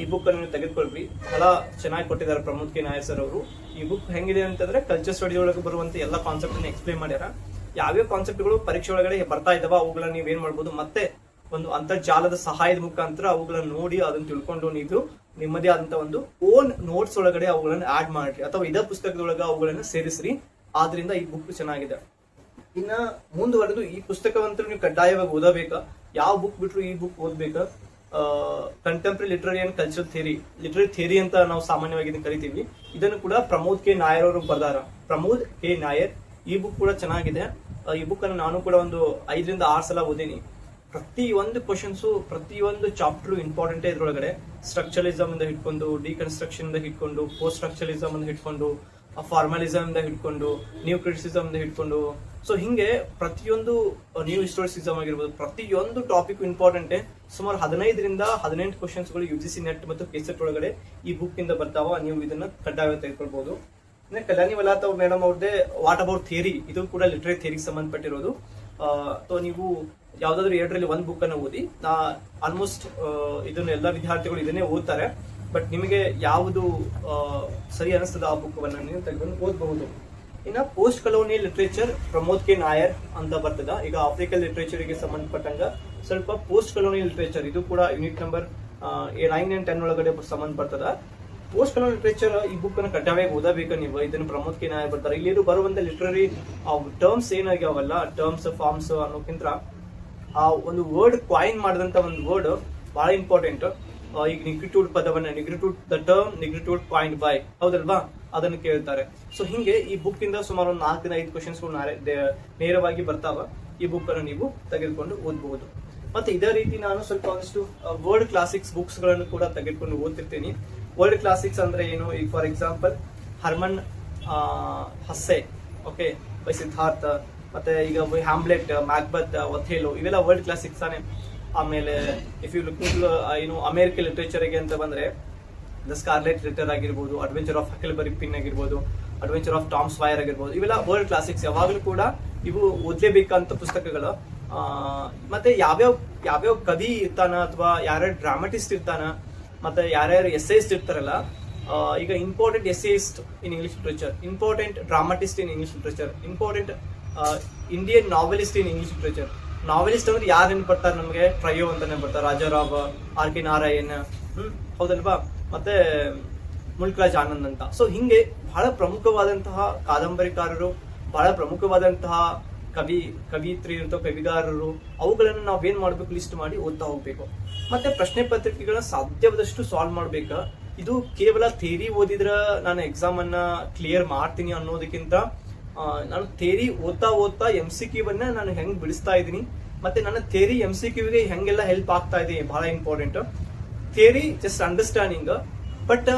ಈ ಬುಕ್ ಅನ್ನು ತೆಗೆದುಕೊಳ್ರಿ. ಬಹಳ ಚೆನ್ನಾಗಿ ಕೊಟ್ಟಿದ್ದಾರೆ ಪ್ರಮೋದ್ ಕೆ ನಾಯರ್ ಸರ್ ಅವರು. ಈ ಬುಕ್ ಹೆಂಗಿದೆ ಅಂತಂದ್ರೆ ಕಲ್ಚರ್ ಸ್ಟಡೀಸ್ ಒಳಗೆ ಬರುವಂತ ಎಲ್ಲ ಕಾನ್ಸೆಪ್ಟ್ ಅನ್ನು ಎಕ್ಸ್ಪ್ಲೇನ್ ಮಾಡ್ಯಾರ. ಯಾವ್ಯಾವ ಕಾನ್ಸೆಪ್ಟ್ಗಳು ಪರೀಕ್ಷೆ ಒಳಗಡೆ ಬರ್ತಾ ಇದಾವ ಅವುಗಳನ್ನ ನೀವ್ ಏನ್ ಮಾಡ್ಬೋದು, ಮತ್ತೆ ಒಂದು ಅಂತರ್ಜಾಲದ ಸಹಾಯದ ಮುಖಾಂತರ ಅವುಗಳನ್ನ ನೋಡಿ ಅದನ್ನ ತಿಳ್ಕೊಂಡು ನೀವು ನಿಮ್ಮದೇ ಆದಂತ ಒಂದು ಓನ್ ನೋಟ್ಸ್ ಒಳಗಡೆ ಅವುಗಳನ್ನ ಆಡ್ ಮಾಡ್ರಿ, ಅಥವಾ ಇದೇ ಪುಸ್ತಕದೊಳಗ ಅವುಗಳನ್ನ ಸೇರಿಸ್ರಿ. ಆದ್ರಿಂದ ಈ ಬುಕ್ ಚೆನ್ನಾಗಿದೆ. ಇನ್ನ ಮುಂದುವರೆದು ಈ ಪುಸ್ತಕವಂತೂ ನೀವು ಕಡ್ಡಾಯವಾಗಿ ಓದಬೇಕಾ. ಯಾವ ಬುಕ್ ಬಿಟ್ರು ಈ ಬುಕ್ ಓದ್ಬೇಕಾ. Contemporary literary and cultural theory, literary theory ಅಂತ ನಾವು ಸಾಮಾನ್ಯವಾಗಿ ಇದನ್ನ ಕರಿತೀವಿ. ಇದನ್ನು ಕೂಡ ಪ್ರಮೋದ್ ಕೆ ನಾಯರ್ ಅವರು ಬರ್ದಾರ. ಪ್ರಮೋದ್ ಕೆ ನಾಯರ್. ಈ ಬುಕ್ ಕೂಡ ಚೆನ್ನಾಗಿದೆ. ಈ ಬುಕ್ ಅನ್ನು ನಾನು ಕೂಡ ಒಂದು 5 ರಿಂದ 6 ಸಲ ಓದಿನಿ. ಪ್ರತಿಯೊಂದು ಕ್ವಶನ್ಸು, ಪ್ರತಿಯೊಂದು ಚಾಪ್ಟರ್ ಇಂಪಾರ್ಟೆಂಟ್ ಇದ್ರೊಳಗಡೆ. ಸ್ಟ್ರಕ್ಚರಲಿಸಮ್ ಇಂದ ಹಿಡ್ಕೊಂಡು, ಡಿಕನ್ಸ್ಟ್ರಕ್ಷನ್ ಇಂದ ಹಿಡ್ಕೊಂಡು, ಪೋಸ್ಟ್ ಸ್ಟ್ರಕ್ಚರಲಿಸಮ್ ಇಂದ ಹಿಡ್ಕೊಂಡು, ಫಾರ್ಮಲಿಸಮ್ ಇಂದ ಹಿಡ್ಕೊಂಡು, ನ್ಯೂ ಕ್ರಿಟಿಸಿಸಮ್ ಇಂದ ಹಿಡ್ಕೊಂಡು, ಸೊ ಹಿಂಗೆ ಪ್ರತಿಯೊಂದು ನ್ಯೂ ಹಿಸ್ಟೋರಿಸಿಸಮ್ ಆಗಿರ್ಬೋದು, ಪ್ರತಿಯೊಂದು ಟಾಪಿಕ್ ಇಂಪಾರ್ಟೆಂಟ್. ಸುಮಾರು 15 ರಿಂದ 18 ಕ್ವಶನ್ಸ್ ಗಳು UGC ನೆಟ್ ಮತ್ತು ಕೆಸೆಟ್ ಒಳಗಡೆ ಈ ಬುಕ್ ಇಂದ ಬರ್ತಾವ. ನೀವು ಇದನ್ನ ಕಡ್ಡಾಯವಾಗಿ ತೆಗೆದುಕೊಳ್ಬಹುದು. ಕಲ್ಯಾಣಿ ವಲಾತ್ ಮೇಡಮ್ ಅವ್ರದ್ದೇ ವಾಟ್ ಅಬೌಟ್ ಥಿಯರಿ, ಇದು ಕೂಡ ಲಿಟರರಿ ಥಿಯರಿಗೆ ಸಂಬಂಧಪಟ್ಟಿರೋದು. ನೀವು ಯಾವ್ದಾದ್ರು 2ರಲ್ಲಿ 1 ಬುಕ್ ಅನ್ನ ಓದಿ. ಆಲ್ಮೋಸ್ಟ್ ಇದನ್ನ ಎಲ್ಲ ವಿದ್ಯಾರ್ಥಿಗಳು ಇದನ್ನೇ ಓದ್ತಾರೆ. ಬಟ್ ನಿಮಗೆ ಯಾವುದು ಸರಿ ಅನಿಸ್ತದ ಆ ಬುಕ್ ಅನ್ನ ನೀವು ತೆಗೆದುಕೊಂಡು ಓದಬಹುದು. ಇನ್ನ post colonial literature Pramod K Nayar ಅಂತ ಬರ್ತದ. ಈಗ ಆಫ್ರಿಕನ್ ಲಿಟರೇಚರ್ ಗೆ ಸಂಬಂಧಪಟ್ಟಂಗ ಸ್ವಲ್ಪ ಪೋಸ್ಟ್ ಕಲೋನಿಯಲ್ ಲಿಟರೇಚರ್, ಇದು ಕೂಡ ಯೂನಿಟ್ ನಂಬರ್ 9 and 10 ಒಳಗಡೆ ಸಂಬಂಧ ಬರ್ತದ. ಪೋಸ್ಟ್ ಕಲೋನಿಯಲ್ ಲಿಟರೇಚರ್ ಈ ಬುಕ್ ಅನ್ನು ಕಡ್ಡಾಯವಾಗಿ ಓದಬೇಕು ನೀವು. ಇದನ್ನು ಪ್ರಮೋದ್ ಕೆ ನಾಯರ್ ಬರ್ತಾರೆ. ಇಲ್ಲಿ ಬರುವಂತ ಲಿಟರರಿ ಟರ್ಮ್ಸ್ ಏನಾಗ್ಯಾವಲ್ಲ, ಟರ್ಮ್ಸ್ ಫಾರ್ಮ್ಸ್ ಅನ್ನೋಕ್ಕಿಂತ ಆ ಒಂದು ವರ್ಡ್ ಕಾಯಿನ್ ಮಾಡಿದಂತ ಒಂದು ವರ್ಡ್ ಬಹಳ ಇಂಪಾರ್ಟೆಂಟ್. ಈಗ ನಿಗ್ರಿಟ್ಯೂಡ್ ಪದವನ್ನ, ನಿಗ್ರಿಟ್ಯೂಡ್ ದ ಟರ್ಮ್ ನಿಗ್ರಿಟ್ಯೂಡ್ ಕಾಯಿನ್ಡ್ ಬೈ, ಹೌದಲ್ವಾ, ಅದನ್ನು ಕೇಳ್ತಾರೆ. ಸೊ ಹಿಂಗೆ ಈ ಬುಕ್ ಇಂದ ಸುಮಾರು 4 ರಿಂದ 5 ಕ್ವಶನ್ಸ್ ನೇರವಾಗಿ ಬರ್ತಾವ. ಈ ಬುಕ್ ಅನ್ನು ನೀವು ತೆಗೆದುಕೊಂಡು ಓದಬಹುದು. ಮತ್ತೆ ಇದೇ ರೀತಿ ನಾನು ಸ್ವಲ್ಪ ಒಂದಷ್ಟು ವರ್ಲ್ಡ್ ಕ್ಲಾಸಿಕ್ಸ್ ಬುಕ್ಸ್ ಗಳನ್ನು ಕೂಡ ತೆಗೆದುಕೊಂಡು ಓದ್ತಿರ್ತೀನಿ. ವರ್ಲ್ಡ್ ಕ್ಲಾಸಿಕ್ಸ್ ಅಂದ್ರೆ ಏನು, ಈಗ for example Hermann Hesse, okay, by Siddhartha, ಮತ್ತೆ ಈಗ ಹ್ಯಾಮ್ಲೆಟ್, ಮ್ಯಾಕ್ಬತ್, ಒಥೇಲೋ, ಇವೆಲ್ಲ ವರ್ಲ್ಡ್ ಕ್ಲಾಸಿಕ್ಸ್ ತಾನೆ. ಆಮೇಲೆ ಇಫ್ ಯು ಲುಕ್ ಏನು ಅಮೆರಿಕನ್ ಲಿಟರೇಚರ್ಗೆ ಅಂತ ಬಂದ್ರೆ ದ ಸ್ಕಾರ್ಲೆಟ್ ಲೆಟರ್ ಆಗಿರ್ಬೋದು, ಅಡ್ವೆಂಚರ್ ಆಫ್ ಹಕಲ್ಬರಿ ಪಿನ್ ಆಗಿರ್ಬೋದು, ಅಡ್ವೆಂಚರ್ ಆಫ್ ಟಾಮ್ ಸ್ವಾಯರ್ ಆಗಿರ್ಬೋದು, ಇವೆಲ್ಲ ವರ್ಲ್ಡ್ ಕ್ಲಾಸಿಕ್ಸ್. ಯಾವಾಗಲೂ ಕೂಡ ಇವು ಓದ್ಲೇಬೇಕಂತ ಪುಸ್ತಕಗಳು. ಮತ್ತೆ ಯಾವ್ಯಾವ ಕವಿ ಇರ್ತಾನ, ಅಥವಾ ಯಾರ್ಯಾರು ಡ್ರಾಮಾಟಿಸ್ಟ್ ಇರ್ತಾನ, ಮತ್ತೆ ಯಾರ್ಯಾರು ಎಸ್ಸೇಯಿಸ್ಟ್ ಇರ್ತಾರಲ್ಲ. ಈಗ important essayist in English literature, important dramatist in English literature, important Indian novelist in English literature. Novelist ಅಂದ್ರೆ ಯಾರು ನೆನ್ ಬರ್ತಾರೆ ನಮಗೆ, ಟ್ರಯೋ ಅಂತಾನೆ ಬರ್ತಾರೆ, ರಾಜಾರಾವ್, RK ನಾರಾಯಣ್, ಹೌದಲ್ವಾ, ಮತ್ತೆ ಮುಲ್ಕರಾಜ್ ಆನಂದ್ ಅಂತ. ಸೊ ಹಿಂಗೆ ಬಹಳ ಪ್ರಮುಖವಾದಂತಹ ಕಾದಂಬರಿಕಾರರು, ಬಹಳ ಪ್ರಮುಖವಾದಂತಹ ಕವಿತ್ರಿ ಇರ್ತವೆ, ಕವಿಗಾರರು, ಅವುಗಳನ್ನು ನಾವೇನ್ ಮಾಡ್ಬೇಕು, ಲಿಸ್ಟ್ ಮಾಡಿ ಓದ್ತಾ ಹೋಗ್ಬೇಕು. ಮತ್ತೆ ಪ್ರಶ್ನೆ ಪತ್ರಿಕೆಗಳನ್ನ ಸಾಧ್ಯವಾದಷ್ಟು ಸಾಲ್ವ್ ಮಾಡ್ಬೇಕಾ. ಇದು ಕೇವಲ ಥಿಯರಿ ಓದಿದ್ರ ನಾನು ಎಕ್ಸಾಮ್ ಅನ್ನ ಕ್ಲಿಯರ್ ಮಾಡ್ತೀನಿ ಅನ್ನೋದಕ್ಕಿಂತ ನಾನು ಥಿಯರಿ ಓದ್ತಾ MCQ ವನ್ನ ನಾನು ಹೆಂಗ್ ಬಿಡಿಸ್ತಾ ಇದ್ದೀನಿ, ಮತ್ತೆ ನನ್ನ ಥಿಯರಿ MCQ ಗೆ ಹೆಂಗೆಲ್ಲ ಹೆಲ್ಪ್ ಆಗ್ತಾ ಇದೆ, ಬಹಳ important. Theory just understanding, but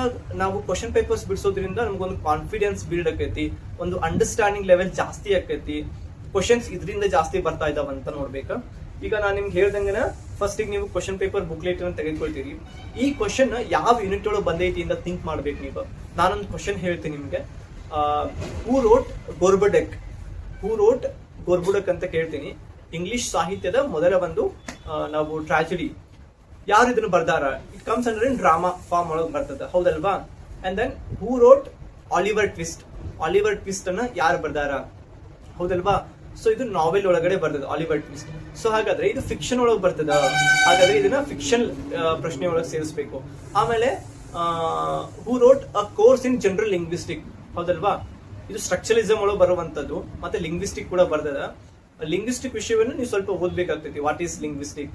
ನಾವು ಕ್ವಶನ್ ಪೇಪರ್ಸ್ ಬಿಡಿಸೋದ್ರಿಂದ ನಮ್ಗೊಂದು ಕಾನ್ಫಿಡೆನ್ಸ್ ಬಿಲ್ಡ್ ಆಕೈತಿ, ಒಂದು ಅಂಡರ್ಸ್ಟ್ಯಾಂಡಿಂಗ್ ಲೆವೆಲ್ ಜಾಸ್ತಿ ಆಕೈತಿ, ಕ್ವಶನ್ಸ್ ಇದರಿಂದ ಜಾಸ್ತಿ ಬರ್ತಾ ಇದಾವ ಅಂತ ನೋಡ್ಬೇಕು. ಈಗ ನಾನು ನಿಮ್ಗೆ ಹೇಳ್ದಂಗೆ ಫಸ್ಟ್ ನೀವು ಕ್ವಶನ್ ಪೇಪರ್ ಬುಕ್ಲೆಟ್ ಅನ್ನು ತೆಗೆದುಕೊಳ್ತೀರಿ. ಈ ಕ್ವಶನ್ ಯಾವ ಯೂನಿಟ್ ಒಳಗೆ ಬಂದೈತಿ ಅಂತ ಥಿಂಕ್ ಮಾಡ್ಬೇಕು ನೀವು. ನಾನೊಂದು ಕ್ವಶನ್ ಹೇಳ್ತೀನಿ ನಿಮ್ಗೆ, ಹೂ ರೋಟ್ ಗೋರ್ಬುಡಕ್, ಹೂ ರೋಟ್ ಗೋರ್ಬುಡಕ್ ಅಂತ ಕೇಳ್ತೀನಿ. ಇಂಗ್ಲಿಷ್ ಸಾಹಿತ್ಯದ ಮೊದಲ ಒಂದು ನಾವು ಟ್ರಾಜಿಡಿ ಯಾರು ಇದನ್ನು ಬರ್ದಾರ, it comes under in drama form ಒಳಗೆ ಬರ್ತದ, ಹೌದಲ್ವಾ? And then who wrote Oliver Twist, Oliver Twist ಅನ್ನ ಯಾರು ಬರ್ದಾರ, ಹೌದಲ್ವಾ? ಸೊ ಇದು ನಾವೆಲ್ ಒಳಗಡೆ ಬರ್ತದೆ ಆಲಿವರ್ ಟ್ವಿಸ್ಟ್. ಸೊ ಹಾಗಾದ್ರೆ ಇದು ಫಿಕ್ಷನ್ ಒಳಗೆ ಬರ್ತದ, ಹಾಗಾದ್ರೆ ಇದನ್ನ ಫಿಕ್ಷನ್ ಪ್ರಶ್ನೆ ಒಳಗೆ ಸೇರಿಸಬೇಕು. ಆಮೇಲೆ who wrote a course in general linguistic, ಹೌದಲ್ವಾ? ಇದು ಸ್ಟ್ರಕ್ಚರಲಿಸಮ್ ಒಳಗೆ ಬರುವಂತದ್ದು, ಮತ್ತೆ ಲಿಂಗ್ವಿಸ್ಟಿಕ್ ಕೂಡ ಬರ್ತದ. ಲಿಂಗ್ವಿಸ್ಟಿಕ್ ವಿಷಯವನ್ನು ನೀವು ಸ್ವಲ್ಪ ಓದ್ಬೇಕಾಗ್ತೈತಿ. ವಾಟ್ ಈಸ್ ಲಿಂಗ್ವಿಸ್ಟಿಕ್,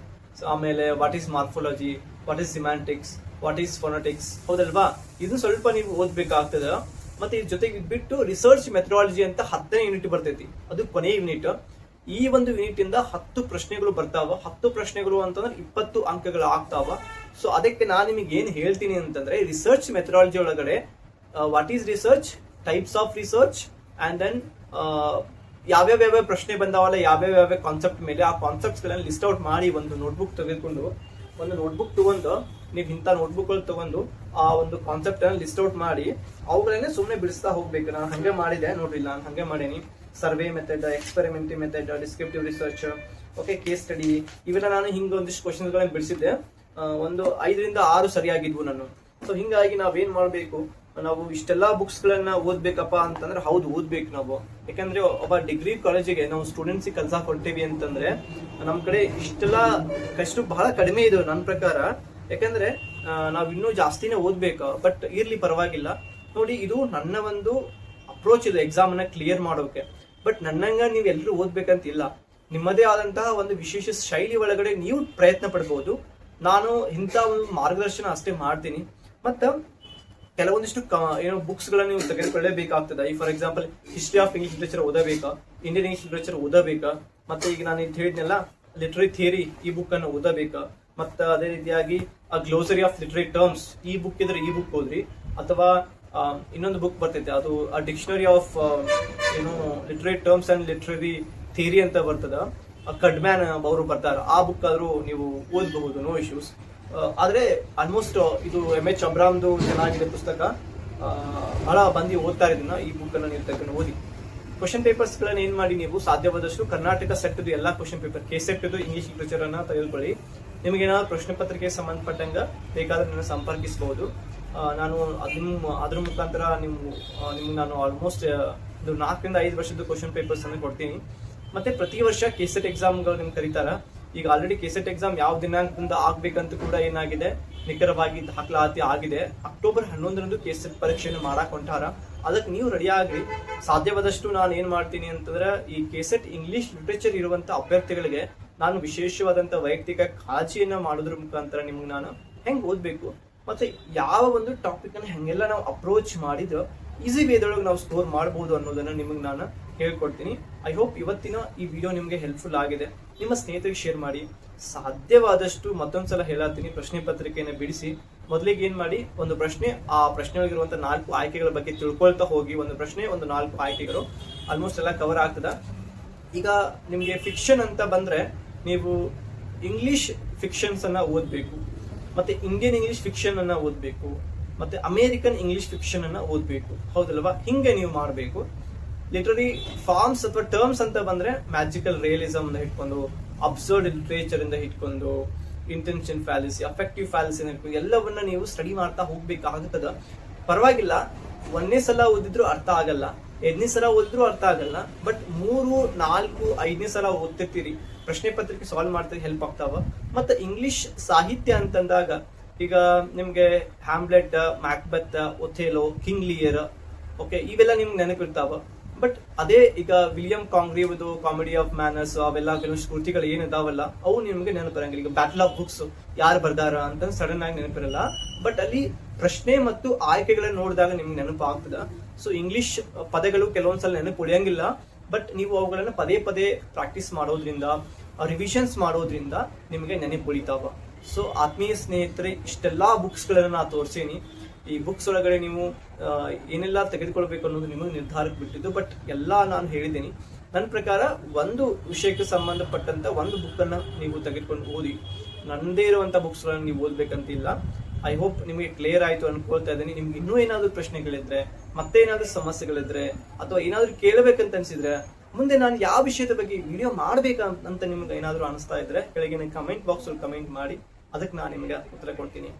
ಆಮೇಲೆ what is morphology, what is semantics, what is phonetics, ಹೌದಲ್ವಾ? ಇದು ಸ್ವಲ್ಪ ನೀವು ಓದ್ಬೇಕಾಗ್ತದ. ಮತ್ತೆ ಇದ್ರ ಜೊತೆಗೆ ಬಿಟ್ಟು ರಿಸರ್ಚ್ ಮೆಥಡಾಲಜಿ ಅಂತ 10ನೇ ಯೂನಿಟ್ ಬರ್ತೈತಿ, ಅದು ಕೊನೆಯ ಯೂನಿಟ್. ಈ ಒಂದು ಯೂನಿಟ್ ಇಂದ 10 ಪ್ರಶ್ನೆಗಳು ಬರ್ತಾವ. 10 ಪ್ರಶ್ನೆಗಳು ಅಂತಂದ್ರೆ 20 ಅಂಕಗಳು ಆಗ್ತಾವ. ಸೊ ಅದಕ್ಕೆ ನಾನು ನಿಮಗೆ ಏನ್ ಹೇಳ್ತೀನಿ ಅಂತಂದ್ರೆ, ರಿಸರ್ಚ್ ಮೆಥಡಾಲಜಿ ಒಳಗಡೆ what is research, types of research, and then ಯಾವ್ಯಾವ ಪ್ರಶ್ನೆ ಬಂದಾವಲ್ಲ, ಯಾವ್ಯಾವ ಕಾನ್ಸೆಪ್ಟ್ ಮೇಲೆ, ಆ ಕಾನ್ಸೆಪ್ಟ್ಸ್ ಗಳನ್ನ ಲಿಸ್ಟ್ ಔಟ್ ಮಾಡಿ ಒಂದು ನೋಟ್ಬುಕ್ ತೆಗೆದುಕೊಂಡು, ಒಂದು ನೋಟ್ಬುಕ್ ತಗೊಂಡು ನೀವು ಇಂಥ ನೋಟ್ಬುಕ್ ತಗೊಂಡು ಆ ಒಂದು ಕಾನ್ಸೆಪ್ಟ್ ಅನ್ನ ಲಿಸ್ಟ್ ಔಟ್ ಮಾಡಿ ಅವುಗಳನ್ನೇ ಸುಮ್ಮನೆ ಬಿಡಿಸ್ತಾ ಹೋಗ್ಬೇಕು. ನಾನು ಹಂಗೆ ಮಾಡಿದೆ ನೋಡ್ರಿ, ನಾನು ಹಂಗೆ ಮಾಡೇನಿ. Survey method, experimentive method, descriptive research, okay, case study, ಇವೆಲ್ಲ ನಾನು ಹಿಂಗ ಒಂದಿಷ್ಟು ಕ್ವಶನ್ಸ್ ಗಳನ್ನ ಬಿಡಿಸಿದ್ದೆ. ಒಂದು 5 ರಿಂದ 6 ಸರಿಯಾಗಿದ್ವು ನಾನು. ಸೊ ಹಿಂಗಾಗಿ ನಾವೇನ್ ಮಾಡ್ಬೇಕು, ನಾವು ಇಷ್ಟೆಲ್ಲಾ ಬುಕ್ಸ್ ಗಳನ್ನ ಓದ್ಬೇಕಪ್ಪ ಅಂತಂದ್ರೆ ಹೌದು ಓದ್ಬೇಕು ನಾವು. ಯಾಕಂದ್ರೆ ಒಬ್ಬ ಡಿಗ್ರಿ ಕಾಲೇಜಿಗೆ ನಾವು ಸ್ಟೂಡೆಂಟ್ಸ್ ಕೆಲಸ ಕೊಡ್ತೇವಿ ಅಂತಂದ್ರೆ ನಮ್ ಕಡೆ ಇಷ್ಟೆಲ್ಲ ಕಷ್ಟ ಬಹಳ ಕಡಿಮೆ ಇದೆ ನನ್ನ ಪ್ರಕಾರ. ಯಾಕಂದ್ರೆ ನಾವ್ ಇನ್ನೂ ಜಾಸ್ತಿನೇ ಓದ್ಬೇಕು. ಬಟ್ ಇರ್ಲಿ, ಪರವಾಗಿಲ್ಲ. ನೋಡಿ, ಇದು ನನ್ನ ಒಂದು ಅಪ್ರೋಚ್ ಇದೆ ಎಕ್ಸಾಮ್ ಅನ್ನ ಕ್ಲಿಯರ್ ಮಾಡೋಕೆ. ಬಟ್ ನನ್ನಂಗ ನೀವ್ ಎಲ್ರು ಓದ್ಬೇಕಂತಿಲ್ಲ. ನಿಮ್ಮದೇ ಆದಂತಹ ಒಂದು ವಿಶೇಷ ಶೈಲಿ ಒಳಗಡೆ ನೀವು ಪ್ರಯತ್ನ ಪಡ್ಬೋದು. ನಾನು ಇಂಥ ಒಂದು ಮಾರ್ಗದರ್ಶನ ಅಷ್ಟೇ ಮಾಡ್ತೀನಿ. ಮತ್ತ ಕೆಲವೊಂದಿಷ್ಟು ಏನೋ ಬುಕ್ಸ್ ಗಳನ್ನ ನೀವು ತೆಗೆದುಕೊಳ್ಳೇಬೇಕಾಗ್ತದೆ. ಈ for example history of English literature ಓದಬೇಕಾ, ಇಂಡಿಯನ್ ಇಂಗ್ಲಿಷ್ ಲಿಟರೇಚರ್ ಓದಬೇಕಾ, ಮತ್ತೆ ಈಗ ನಾನು ಇದು ಹೇಳಿದ್ನೆಲ್ಲ ಲಿಟರರಿ ಥಿಯರಿ ಈ ಬುಕ್ ಅನ್ನು ಓದಬೇಕಾ, ಮತ್ತ ಅದೇ ರೀತಿಯಾಗಿ ಗ್ಲೋಸರಿ ಆಫ್ ಲಿಟರರಿ ಟರ್ಮ್ಸ್ ಈ ಬುಕ್ ಇದ್ರೆ ಈ ಬುಕ್ ಓದ್ರಿ, ಅಥವಾ ಇನ್ನೊಂದು ಬುಕ್ ಬರ್ತೈತೆ, ಅದು ಡಿಕ್ಷನರಿ ಆಫ್ ಏನು literary terms and literary theory ಅಂತ ಬರ್ತದ, ಕಡ್ಮ್ಯಾನ್ ಅವರು ಬರ್ತಾರ, ಆ ಬುಕ್ ಆದ್ರೂ ನೀವು ಓದಬಹುದು, ನೋ ಇಶ್ಯೂಸ್. ಆದ್ರೆ ಆಲ್ಮೋಸ್ಟ್ ಇದು M.H. ಅಬ್ರಾಮ್ದು ಚೆನ್ನಾಗಿದೆ ಪುಸ್ತಕ, ಬಹಳ ಮಂದಿ ಓದ್ತಾ ಇದನ್ನ. ಈ ಬುಕ್ ಅನ್ನ ನೀವು ತಗೊಂಡು ಓದಿ. ಕ್ವಶನ್ ಪೇಪರ್ಸ್ ಗಳನ್ನ ಏನ್ ಮಾಡಿ, ನೀವು ಸಾಧ್ಯವಾದಷ್ಟು ಕರ್ನಾಟಕ ಸೆಟ್ ಎಲ್ಲಾ question paper, K-set English literature ಅನ್ನ ತೆಗೆದುಕೊಳ್ಳಿ. ನಿಮಗೆ ಏನಾದ್ರು ಪ್ರಶ್ನೆ ಪತ್ರಿಕೆ ಸಂಬಂಧಪಟ್ಟಂಗ ಬೇಕಾದ್ರೆ ನನ್ನ ಸಂಪರ್ಕಿಸಬಹುದು. ನಾನು ಅದ್ರ ಮುಖಾಂತರ ನಿಮ್ಗೆ ನಾನು ಆಲ್ಮೋಸ್ಟ್ ಇದು 4 ರಿಂದ 5 ವರ್ಷದ ಕ್ವಶನ್ ಪೇಪರ್ಸ್ ಅನ್ನು ಕೊಡ್ತೀನಿ. ಮತ್ತೆ ಪ್ರತಿ ವರ್ಷ ಕೆ-ಸೆಟ್ ಎಕ್ಸಾಮ್ಗಳು ನಿಮ್ಗೆ ಕರೀತಾರ. ಈಗ ಆಲ್ರೆಡಿ ಕೆ-ಸೆಟ್ ಎಕ್ಸಾಮ್ ಯಾವ ದಿನಾಂಕದಿಂದ ಆಗ್ಬೇಕಂತ ಕೂಡ ಏನಾಗಿದೆ, ನಿಖರವಾಗಿ ದಾಖಲಾತಿ ಆಗಿದೆ. ಅಕ್ಟೋಬರ್ 11ರಂದು ಕೆ-ಸೆಟ್ ಪರೀಕ್ಷೆಯನ್ನು ಮಾಡಕ್ ಹೊಂಟಾರ. ಅದಕ್ಕೆ ನೀವು ರೆಡಿ ಆಗ್ರಿ. ಸಾಧ್ಯವಾದಷ್ಟು ನಾನು ಏನ್ ಮಾಡ್ತೀನಿ ಅಂತಂದ್ರೆ, ಈ ಕೆ-ಸೆಟ್ ಇಂಗ್ಲಿಷ್ ಲಿಟರೇಚರ್ ಇರುವಂತ ಅಭ್ಯರ್ಥಿಗಳಿಗೆ ನಾನು ವಿಶೇಷವಾದಂತ ವೈಯಕ್ತಿಕ ಕಾಳಜಿಯನ್ನ ಮಾಡೋದ್ರ ಮುಖಾಂತರ ನಿಮ್ಗೆ ನಾನು ಹೆಂಗ್ ಓದ್ಬೇಕು, ಮತ್ತೆ ಯಾವ ಒಂದು ಟಾಪಿಕ್ ಅನ್ನ ಹೆಂಗೆಲ್ಲ ನಾವು ಅಪ್ರೋಚ್ ಮಾಡಿದ್ರೆ ಈಸಿ ವೇದೊಳಗೆ ನಾವು ಸ್ಕೋರ್ ಮಾಡಬಹುದು ಅನ್ನೋದನ್ನ ನಿಮಗೆ ನಾನು ಹೇಳ್ಕೊಡ್ತೀನಿ. ಐ ಹೋಪ್ ಇವತ್ತಿನ ಈ ವಿಡಿಯೋ ನಿಮ್ಗೆ ಹೆಲ್ಪ್ಫುಲ್ ಆಗಿದೆ. ನಿಮ್ಮ ಸ್ನೇಹಿತರಿಗೆ ಶೇರ್ ಮಾಡಿ. ಸಾಧ್ಯವಾದಷ್ಟು ಮತ್ತೊಂದ್ಸಲ ಹೇಳತ್ತೀನಿ, ಪ್ರಶ್ನೆ ಪತ್ರಿಕೆಯನ್ನು ಬಿಡಿಸಿ. ಮೊದಲಿಗೆ ಏನ್ ಮಾಡಿ, ಒಂದು ಪ್ರಶ್ನೆ, ಆ ಪ್ರಶ್ನೆ ಒಳಗಿರುವಂತ 4 ಆಯ್ಕೆಗಳ ಬಗ್ಗೆ ತಿಳ್ಕೊಳ್ತಾ ಹೋಗಿ. ಒಂದು ಪ್ರಶ್ನೆ, ಒಂದು 4 ಆಯ್ಕೆಗಳು ಆಲ್ಮೋಸ್ಟ್ ಎಲ್ಲ ಕವರ್ ಆಗ್ತದ. ಈಗ ನಿಮ್ಗೆ ಫಿಕ್ಷನ್ ಅಂತ ಬಂದ್ರೆ ನೀವು ಇಂಗ್ಲಿಷ್ ಫಿಕ್ಷನ್ಸ್ ಅನ್ನ ಓದ್ಬೇಕು, ಮತ್ತೆ ಇಂಡಿಯನ್ ಇಂಗ್ಲಿಷ್ ಫಿಕ್ಷನ್ ಅನ್ನ ಓದ್ಬೇಕು, ಮತ್ತೆ ಅಮೇರಿಕನ್ ಇಂಗ್ಲಿಷ್ ಫಿಕ್ಷನ್ ಅನ್ನ ಓದ್ಬೇಕು, ಹೌದಲ್ವಾ? ಹಿಂಗೆ ನೀವು ಮಾಡಬೇಕು. ಲಿಟರರಿ ಫಾರ್ಮ್ಸ್ ಅಥವಾ ಟರ್ಮ್ಸ್ ಅಂತ ಬಂದ್ರೆ ಮ್ಯಾಜಿಕಲ್ ರಿಯಲಿಸಮ್ ಇಂದ ಹಿಡ್ಕೊಂಡು, ಅಬ್ಸರ್ಡ್ ಲಿಟರೇಚರ್ ಇಂದ ಹಿಡ್ಕೊಂಡು, ಇಂಟೆನ್ಷನ್ ಫ್ಯಾಲಿಸಿ, ಅಫೆಕ್ಟಿವ್ ಫ್ಯಾಲಿಸಿ ಹಿಡ್ಕೊಂಡು ಎಲ್ಲವನ್ನ ನೀವು ಸ್ಟಡಿ ಮಾಡ್ತಾ ಹೋಗ್ಬೇಕಾಗುತ್ತದ. ಪರವಾಗಿಲ್ಲ, 1ನೇ ಸಲ ಓದಿದ್ರು ಅರ್ಥ ಆಗಲ್ಲ, 2ನೇ ಸಲ ಓದಿದ್ರು ಅರ್ಥ ಆಗಲ್ಲ. ಬಟ್ 3, 4, 5ನೇ ಸಲ ಓದ್ತಿರ್ತೀರಿ, ಪ್ರಶ್ನೆ ಪತ್ರಿಕೆ ಸಾಲ್ವ್ ಮಾಡ್ತಾ ಹೆಲ್ಪ್ ಆಗ್ತಾವ. ಮತ್ತೆ ಇಂಗ್ಲಿಷ್ ಸಾಹಿತ್ಯ ಅಂತಂದಾಗ ಈಗ ನಿಮ್ಗೆ Hamlet, Macbeth, Othello, King Lear, okay, ಇವೆಲ್ಲ ನಿಮ್ಗೆ ನೆನಪಿರ್ತಾವ. ಬಟ್ ಅದೇ ಈಗ ವಿಲಿಯಂ ಕಾಂಗ್ರೀವ್ದು ಕಾಮಿಡಿ ಆಫ್ ಮ್ಯಾನರ್ಸ್, ಅವೆಲ್ಲ ಕೆಲವೊಂದು ಕೃತಿಗಳು ಏನಿದಾವಲ್ಲ ಅವು ನಿಮ್ಗೆ ನೆನಪಿರಂಗಿಲ್ಲ. ಈಗ ಬ್ಯಾಟಲ್ ಆಫ್ ಬುಕ್ಸ್ ಯಾರು ಬರ್ದಾರ ಅಂತ ಸಡನ್ ಆಗಿ ನೆನಪಿರಲ್ಲ. ಬಟ್ ಅಲ್ಲಿ ಪ್ರಶ್ನೆ ಮತ್ತು ಆಯ್ಕೆಗಳನ್ನ ನೋಡಿದಾಗ ನಿಮ್ಗೆ ನೆನಪು ಆಗ್ತದ. ಸೊ ಇಂಗ್ಲಿಷ್ ಪದಗಳು ಕೆಲವೊಂದ್ಸಲ ನೆನಪು ಉಳಿಯಂಗಿಲ್ಲ. ಬಟ್ ನೀವು ಅವುಗಳನ್ನ ಪದೇ ಪದೇ ಪ್ರಾಕ್ಟೀಸ್ ಮಾಡೋದ್ರಿಂದ, ರಿವಿಷನ್ಸ್ ಮಾಡೋದ್ರಿಂದ ನಿಮಗೆ ನೆನಪು ಉಳಿತಾವ. ಸೊ ಆತ್ಮೀಯ ಸ್ನೇಹಿತರೆ, ಇಷ್ಟೆಲ್ಲಾ ಬುಕ್ಸ್ ಗಳನ್ನ ನಾ ತೋರಿಸೀನಿ. ಈ ಬುಕ್ಸ್ ಒಳಗಡೆ ನೀವು ಏನೆಲ್ಲ ತೆಗೆದುಕೊಳ್ಬೇಕು ಅನ್ನೋದು ನಿಮಗೆ ನಿರ್ಧಾರಕ್ಕೆ ಬಿಟ್ಟಿದ್ದು. ಬಟ್ ಎಲ್ಲ ನಾನು ಹೇಳಿದ್ದೀನಿ. ನನ್ನ ಪ್ರಕಾರ ಒಂದು ವಿಷಯಕ್ಕೆ ಸಂಬಂಧಪಟ್ಟಂತ ಒಂದು ಬುಕ್ ಅನ್ನ ನೀವು ತೆಗೆದುಕೊಂಡು ಓದಿ. ನನ್ನದೇ ಇರುವಂತ ಬುಕ್ಸ್ ಗಳನ್ನ ನೀವು ಓದ್ಬೇಕಂತಿಲ್ಲ. ಐ ಹೋಪ್ ನಿಮಗೆ ಕ್ಲಿಯರ್ ಆಯ್ತು ಅನ್ಕೊಳ್ತಾ ಇದ್ದೀನಿ. ನಿಮ್ಗೆ ಇನ್ನೂ ಏನಾದ್ರು ಪ್ರಶ್ನೆಗಳಿದ್ರೆ, ಮತ್ತೆ ಏನಾದ್ರು ಸಮಸ್ಯೆಗಳಿದ್ರೆ, ಅಥವಾ ಏನಾದ್ರು ಕೇಳಬೇಕಂತ ಅನ್ಸಿದ್ರೆ, ಮುಂದೆ ನಾನು ಯಾವ ವಿಷಯದ ಬಗ್ಗೆ ವಿಡಿಯೋ ಮಾಡ್ಬೇಕಂತ ನಿಮ್ಗೆ ಏನಾದ್ರು ಅನಿಸ್ತಾ ಇದ್ರೆ ಕೆಳಗಿನ ಕಮೆಂಟ್ ಬಾಕ್ಸ್ ಅಲ್ಲಿ ಕಮೆಂಟ್ ಮಾಡಿ. ಅದಕ್ಕೆ ನಾನು ನಿಮಗೆ ಉತ್ತರ ಕೊಡ್ತೀನಿ.